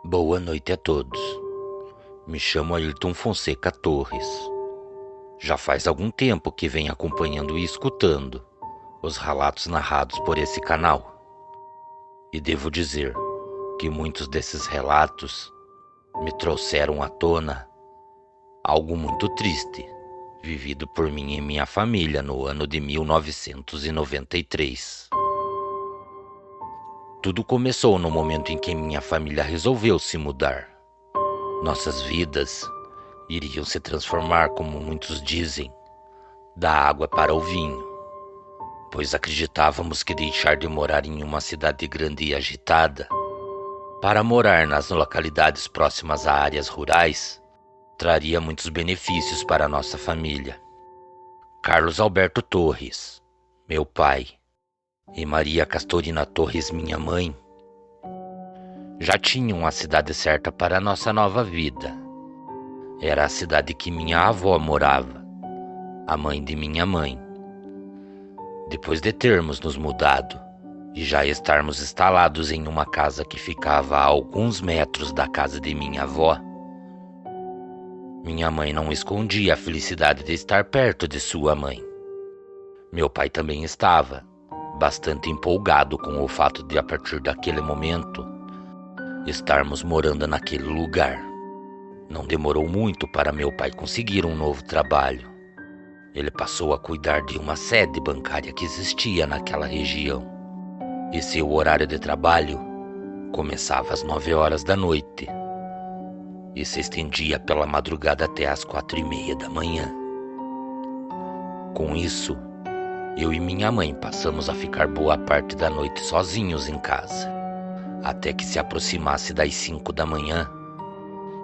Boa noite a todos. Me chamo Ayrton Fonseca Torres. Já faz algum tempo que venho acompanhando e escutando os relatos narrados por esse canal. E devo dizer que muitos desses relatos me trouxeram à tona algo muito triste, vivido por mim e minha família no ano de 1993. Tudo começou no momento em que minha família resolveu se mudar. Nossas vidas iriam se transformar, como muitos dizem, da água para o vinho, pois acreditávamos que deixar de morar em uma cidade grande e agitada para morar nas localidades próximas a áreas rurais traria muitos benefícios para nossa família. Carlos Alberto Torres, meu pai, e Maria Castorina Torres, minha mãe, já tinham a cidade certa para a nossa nova vida. Era a cidade que minha avó morava, a mãe de minha mãe. Depois de termos nos mudado e já estarmos instalados em uma casa que ficava a alguns metros da casa de minha avó, minha mãe não escondia a felicidade de estar perto de sua mãe. Meu pai também estava bastante empolgado com o fato de, a partir daquele momento, estarmos morando naquele lugar. Não demorou muito para meu pai conseguir um novo trabalho. Ele passou a cuidar de uma sede bancária que existia naquela região. E seu horário de trabalho começava às 9 horas da noite e se estendia pela madrugada até às 4:30 da manhã. Com isso, eu e minha mãe passamos a ficar boa parte da noite sozinhos em casa, até que se aproximasse das 5 da manhã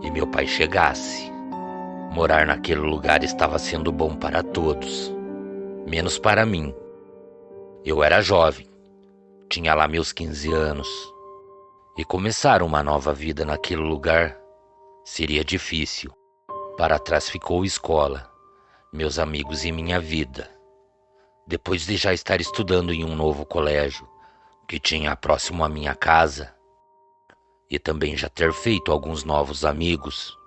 e meu pai chegasse. Morar naquele lugar estava sendo bom para todos, menos para mim. Eu era jovem, tinha lá meus 15 anos, e começar uma nova vida naquele lugar seria difícil. Para trás ficou escola, meus amigos e minha vida. Depois de já estar estudando em um novo colégio que tinha próximo à minha casa, e também já ter feito alguns novos amigos,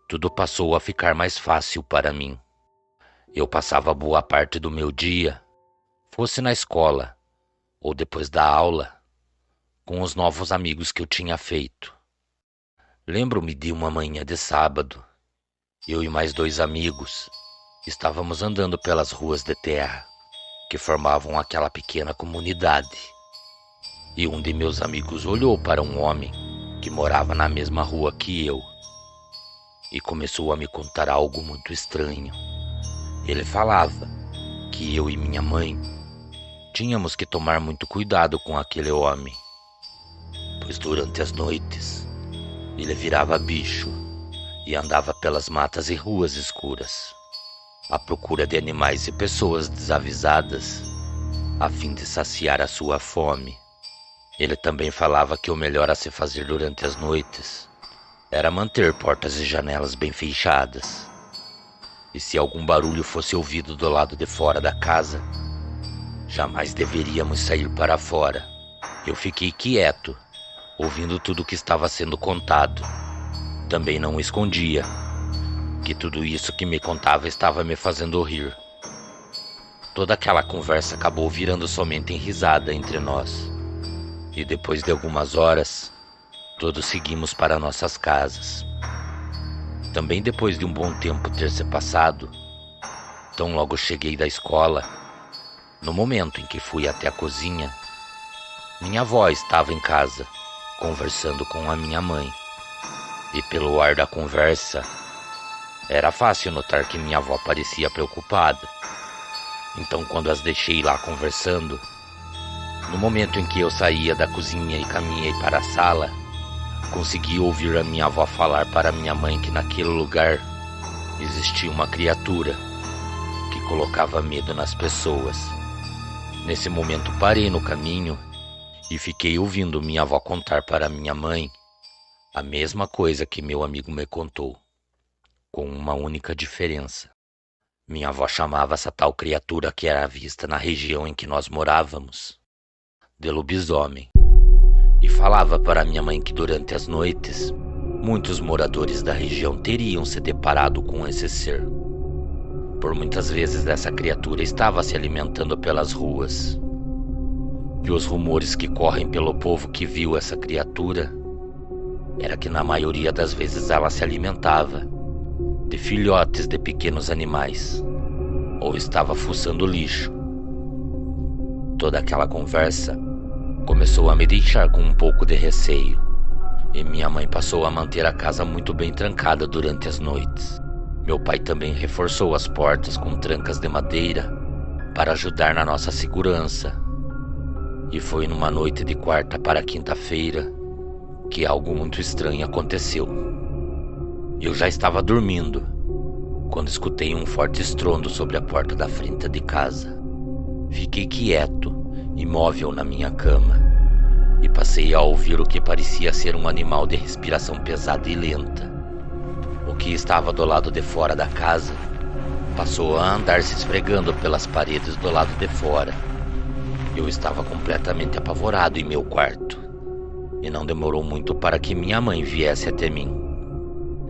tudo passou a ficar mais fácil para mim. Eu passava boa parte do meu dia, fosse na escola ou depois da aula, com os novos amigos que eu tinha feito. Lembro-me de uma manhã de sábado, eu e mais 2 amigos estávamos andando pelas ruas de terra que formavam aquela pequena comunidade. E um de meus amigos olhou para um homem que morava na mesma rua que eu e começou a me contar algo muito estranho. Ele falava que eu e minha mãe tínhamos que tomar muito cuidado com aquele homem, pois durante as noites ele virava bicho e andava pelas matas e ruas escuras, à procura de animais e pessoas desavisadas, a fim de saciar a sua fome. Ele também falava que o melhor a se fazer durante as noites era manter portas e janelas bem fechadas. E se algum barulho fosse ouvido do lado de fora da casa, jamais deveríamos sair para fora. Eu fiquei quieto, ouvindo tudo o que estava sendo contado. Também não escondia que tudo isso que me contava estava me fazendo rir. Toda aquela conversa acabou virando somente em risada entre nós. E depois de algumas horas, todos seguimos para nossas casas. Também depois de um bom tempo ter se passado, tão logo cheguei da escola, no momento em que fui até a cozinha, minha avó estava em casa, conversando com a minha mãe. E pelo ar da conversa, era fácil notar que minha avó parecia preocupada. Então, quando as deixei lá conversando, no momento em que eu saía da cozinha e caminhei para a sala, consegui ouvir a minha avó falar para minha mãe que naquele lugar existia uma criatura que colocava medo nas pessoas. Nesse momento parei no caminho e fiquei ouvindo minha avó contar para minha mãe a mesma coisa que meu amigo me contou, com uma única diferença. Minha avó chamava essa tal criatura que era vista na região em que nós morávamos de lobisomem. e falava para minha mãe que durante as noites, muitos moradores da região teriam se deparado com esse ser. Por muitas vezes essa criatura estava se alimentando pelas ruas. E os rumores que correm pelo povo que viu essa criatura era que na maioria das vezes ela se alimentava de filhotes de pequenos animais ou estava fuçando lixo. Toda aquela conversa começou a me deixar com um pouco de receio, e minha mãe passou a manter a casa muito bem trancada durante as noites. Meu pai também reforçou as portas com trancas de madeira para ajudar na nossa segurança. E foi numa noite de quarta para quinta-feira que algo muito estranho aconteceu. Eu já estava dormindo quando escutei um forte estrondo sobre a porta da frente de casa. Fiquei quieto, imóvel na minha cama, e passei a ouvir o que parecia ser um animal de respiração pesada e lenta. O que estava do lado de fora da casa passou a andar se esfregando pelas paredes do lado de fora. Eu estava completamente apavorado em meu quarto, e não demorou muito para que minha mãe viesse até mim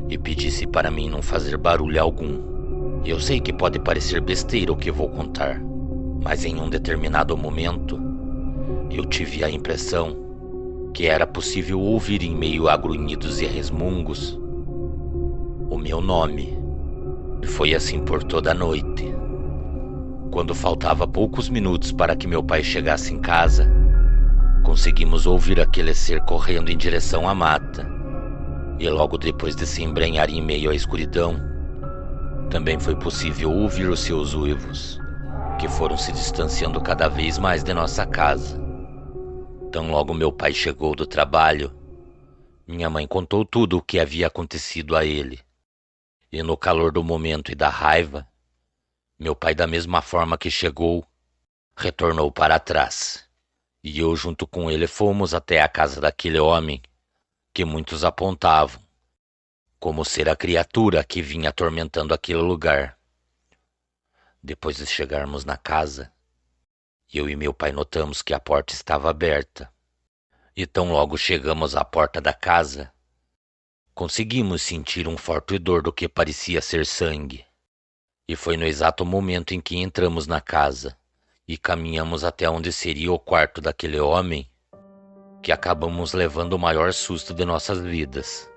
e pedisse para mim não fazer barulho algum. Eu sei que pode parecer besteira o que vou contar, mas em um determinado momento eu tive a impressão que era possível ouvir em meio a grunhidos e resmungos o meu nome. E foi assim por toda a noite. Quando faltava poucos minutos para que meu pai chegasse em casa, conseguimos ouvir aquele ser correndo em direção à mata. E logo depois de se embrenhar em meio à escuridão, também foi possível ouvir os seus uivos, que foram se distanciando cada vez mais de nossa casa. Tão logo meu pai chegou do trabalho, minha mãe contou tudo o que havia acontecido a ele. E no calor do momento e da raiva, meu pai, da mesma forma que chegou, retornou para trás. E eu junto com ele fomos até a casa daquele homem que muitos apontavam como ser a criatura que vinha atormentando aquele lugar. Depois de chegarmos na casa, eu e meu pai notamos que a porta estava aberta. E tão logo chegamos à porta da casa, conseguimos sentir um forte odor do que parecia ser sangue. E foi no exato momento em que entramos na casa e caminhamos até onde seria o quarto daquele homem que acabamos levando o maior susto de nossas vidas.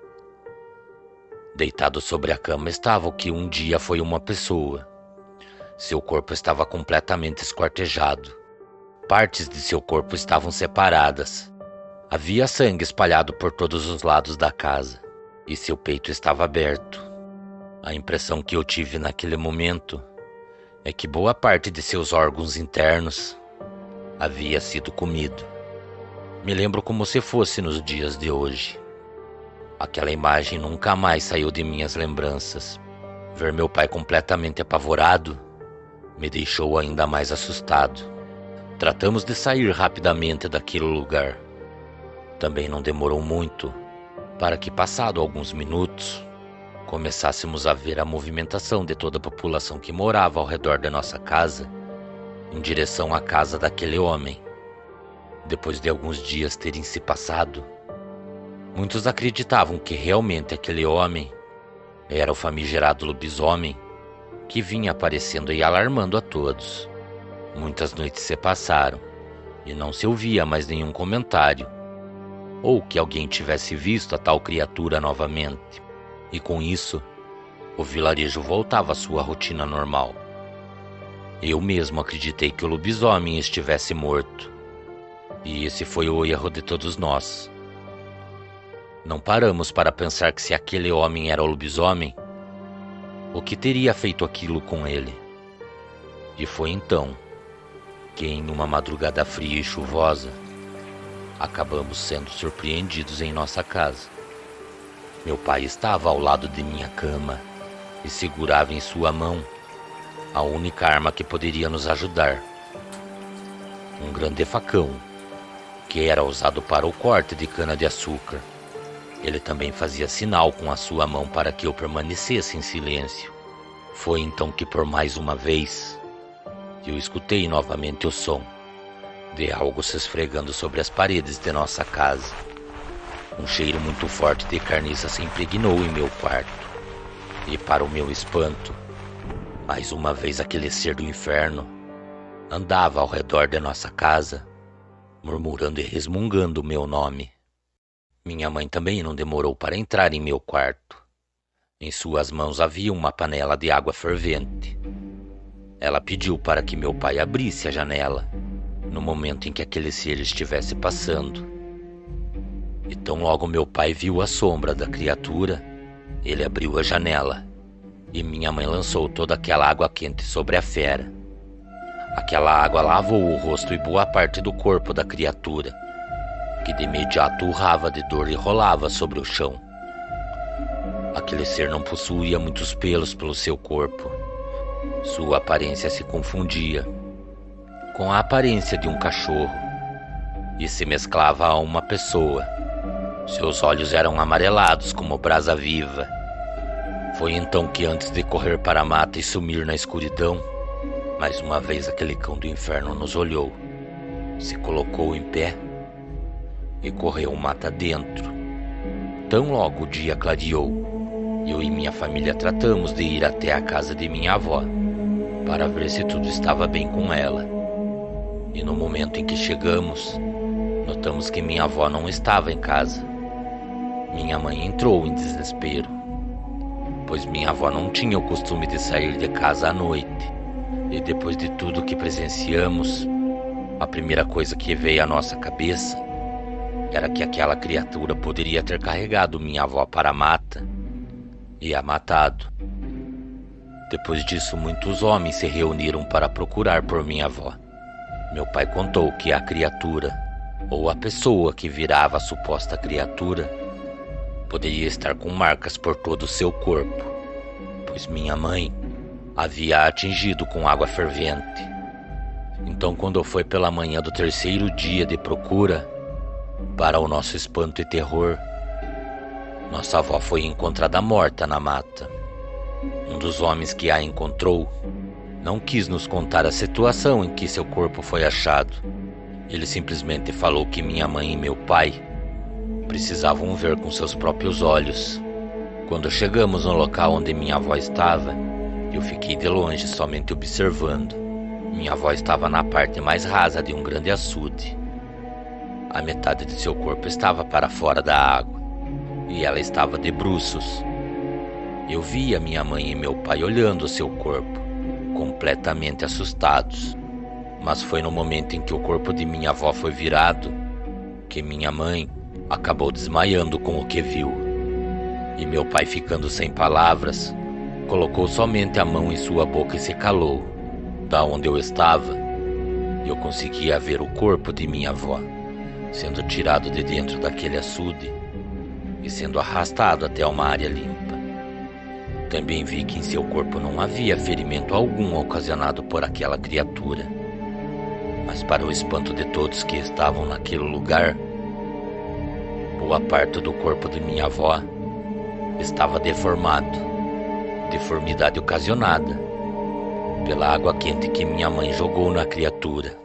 Deitado sobre a cama estava o que um dia foi uma pessoa. Seu corpo estava completamente esquartejado. Partes de seu corpo estavam separadas. Havia sangue espalhado por todos os lados da casa e seu peito estava aberto. A impressão que eu tive naquele momento é que boa parte de seus órgãos internos havia sido comido. Me lembro como se fosse nos dias de hoje. Aquela imagem nunca mais saiu de minhas lembranças. Ver meu pai completamente apavorado me deixou ainda mais assustado. Tratamos de sair rapidamente daquele lugar. Também não demorou muito para que, passado alguns minutos, começássemos a ver a movimentação de toda a população que morava ao redor da nossa casa, em direção à casa daquele homem. Depois de alguns dias terem se passado, muitos acreditavam que realmente aquele homem era o famigerado lobisomem que vinha aparecendo e alarmando a todos. Muitas noites se passaram e não se ouvia mais nenhum comentário, ou que alguém tivesse visto a tal criatura novamente. E com isso, o vilarejo voltava à sua rotina normal. Eu mesmo acreditei que o lobisomem estivesse morto, e esse foi o erro de todos nós. Não paramos para pensar que se aquele homem era o lobisomem, o que teria feito aquilo com ele? E foi então que, em uma madrugada fria e chuvosa, acabamos sendo surpreendidos em nossa casa. Meu pai estava ao lado de minha cama e segurava em sua mão a única arma que poderia nos ajudar. Um grande facão, que era usado para o corte de cana-de-açúcar. Ele também fazia sinal com a sua mão para que eu permanecesse em silêncio. Foi então que, por mais uma vez, eu escutei novamente o som de algo se esfregando sobre as paredes de nossa casa. Um cheiro muito forte de carniça se impregnou em meu quarto. E para o meu espanto, mais uma vez aquele ser do inferno andava ao redor de nossa casa, murmurando e resmungando o meu nome. Minha mãe também não demorou para entrar em meu quarto. Em suas mãos havia uma panela de água fervente. Ela pediu para que meu pai abrisse a janela, no momento em que aquele ser estivesse passando. E tão logo meu pai viu a sombra da criatura, ele abriu a janela, e minha mãe lançou toda aquela água quente sobre a fera. Aquela água lavou o rosto e boa parte do corpo da criatura, que de imediato urrava de dor e rolava sobre o chão. Aquele ser não possuía muitos pelos pelo seu corpo. Sua aparência se confundia com a aparência de um cachorro e se mesclava a uma pessoa. Seus olhos eram amarelados como brasa viva. Foi então que, antes de correr para a mata e sumir na escuridão, mais uma vez aquele cão do inferno nos olhou, se colocou em pé e correu mata dentro. Tão logo o dia clareou, eu e minha família tratamos de ir até a casa de minha avó, para ver se tudo estava bem com ela. E no momento em que chegamos, notamos que minha avó não estava em casa. Minha mãe entrou em desespero, pois minha avó não tinha o costume de sair de casa à noite. E depois de tudo que presenciamos, a primeira coisa que veio à nossa cabeça era que aquela criatura poderia ter carregado minha avó para a mata e a matado. Depois disso, muitos homens se reuniram para procurar por minha avó. Meu pai contou que a criatura, ou a pessoa que virava a suposta criatura, poderia estar com marcas por todo o seu corpo, pois minha mãe havia atingido com água fervente. Então, quando foi pela manhã do terceiro dia de procura, para o nosso espanto e terror, nossa avó foi encontrada morta na mata. Um dos homens que a encontrou não quis nos contar a situação em que seu corpo foi achado. Ele simplesmente falou que minha mãe e meu pai precisavam ver com seus próprios olhos. Quando chegamos no local onde minha avó estava, eu fiquei de longe somente observando. Minha avó estava na parte mais rasa de um grande açude. A metade de seu corpo estava para fora da água, e ela estava de bruços. Eu via minha mãe e meu pai olhando o seu corpo, completamente assustados. Mas foi no momento em que o corpo de minha avó foi virado que minha mãe acabou desmaiando com o que viu. E meu pai, ficando sem palavras, colocou somente a mão em sua boca e se calou. Da onde eu estava, eu conseguia ver o corpo de minha avó sendo tirado de dentro daquele açude e sendo arrastado até uma área limpa. Também vi que em seu corpo não havia ferimento algum ocasionado por aquela criatura. Mas para o espanto de todos que estavam naquele lugar, boa parte do corpo de minha avó estava deformado, deformidade ocasionada pela água quente que minha mãe jogou na criatura,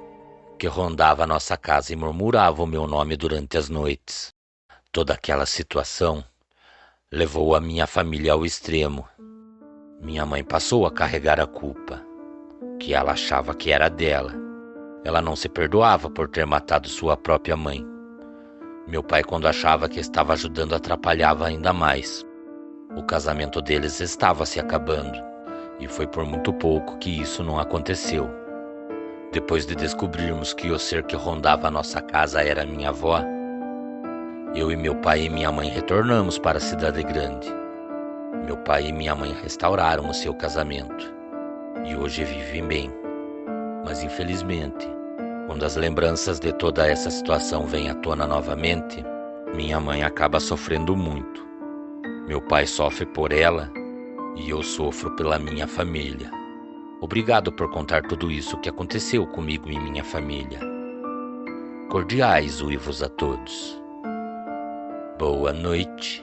que rondava a nossa casa e murmurava o meu nome durante as noites. Toda aquela situação levou a minha família ao extremo. Minha mãe passou a carregar a culpa, que ela achava que era dela. Ela não se perdoava por ter matado sua própria mãe. Meu pai, quando achava que estava ajudando, atrapalhava ainda mais. O casamento deles estava se acabando, e foi por muito pouco que isso não aconteceu. Depois de descobrirmos que o ser que rondava a nossa casa era minha avó, eu e meu pai e minha mãe retornamos para a cidade grande. Meu pai e minha mãe restauraram o seu casamento e hoje vivem bem. Mas infelizmente, quando as lembranças de toda essa situação vêm à tona novamente, minha mãe acaba sofrendo muito. Meu pai sofre por ela e eu sofro pela minha família. Obrigado por contar tudo isso que aconteceu comigo e minha família. Cordiais uivos a todos. Boa noite.